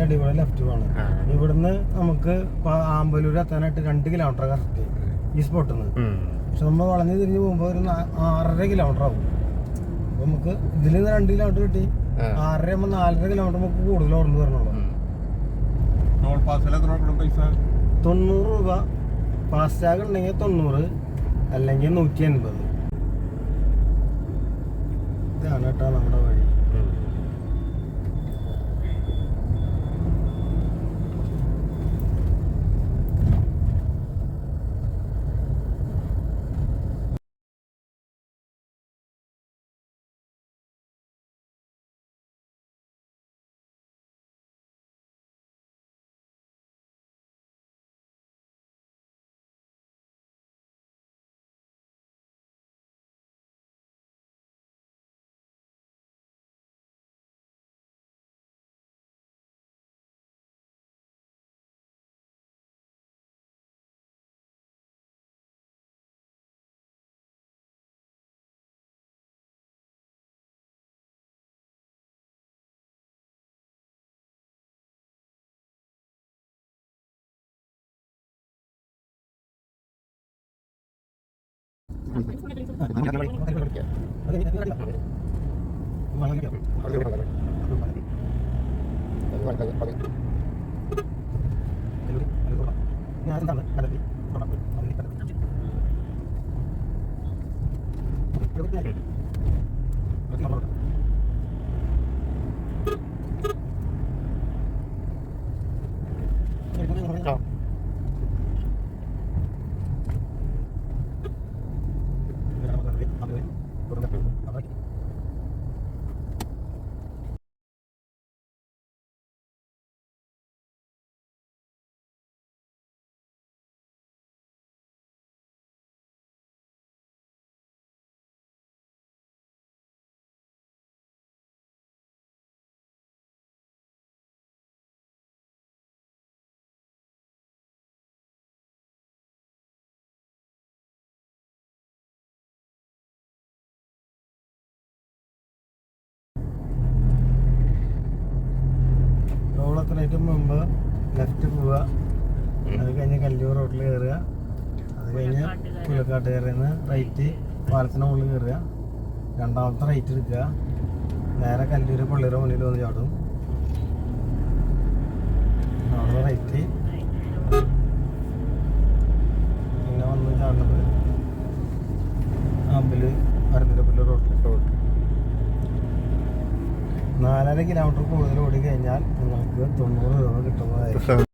അതിന്റെ അടിപൊളി ലെഫ്റ്റ് പോകണം. ഇവിടുന്ന് നമുക്ക് ആമ്പലൂർ എത്താനായിട്ട് 2 കിലോമീറ്റർ കറക്റ്റ് ഈ സ്പോട്ടിൽ നിന്ന്. പക്ഷെ നമ്മൾ വളഞ്ഞ് തിരിഞ്ഞ് പോകുമ്പോൾ ഒരു 6.5 കിലോമീറ്റർ ആവും. അപ്പൊ നമുക്ക് ഇതിൽ നിന്ന് 2 കിലോമീറ്റർ കിട്ടി. 6.5 ആകുമ്പോൾ 4.5 കിലോമീറ്റർ നമുക്ക് കൂടുതൽ ഓർമ്മ വരണുള്ളൂ. 90 രൂപ ഫാസ്റ്റാഗ് ഉണ്ടെങ്കിൽ 90, അല്ലെങ്കിൽ 180. ഇതാണ് കേട്ടോ നമ്മുടെ വഴി. ായിട്ട് മുമ്പ് ലെഫ്റ്റ് പോവുക, അത് കഴിഞ്ഞ് കല്ലൂർ റോഡിൽ കയറുക, അത് കഴിഞ്ഞ് പുലക്കാട്ട് കയറിന്ന് റൈറ്റ് പാലത്തിന് മുകളിൽ കയറുക, രണ്ടാമത്തെ റൈറ്റ് എടുക്കുക, നേരെ കല്ലൂർ പള്ളിയുടെ മുന്നിൽ വന്ന് ചാടും, അവിടെ റൈറ്റ്, പിന്നെ വന്ന് ചാടുന്നത് ആമ്പല് അരന്തരപ്പള്ളി റോഡിൽ. 4.5 കിലോമീറ്റർ കൂടുതൽ ഓടി കഴിഞ്ഞാൽ നിങ്ങൾക്ക് 90 രൂപ കിട്ടുന്നതായിരിക്കും.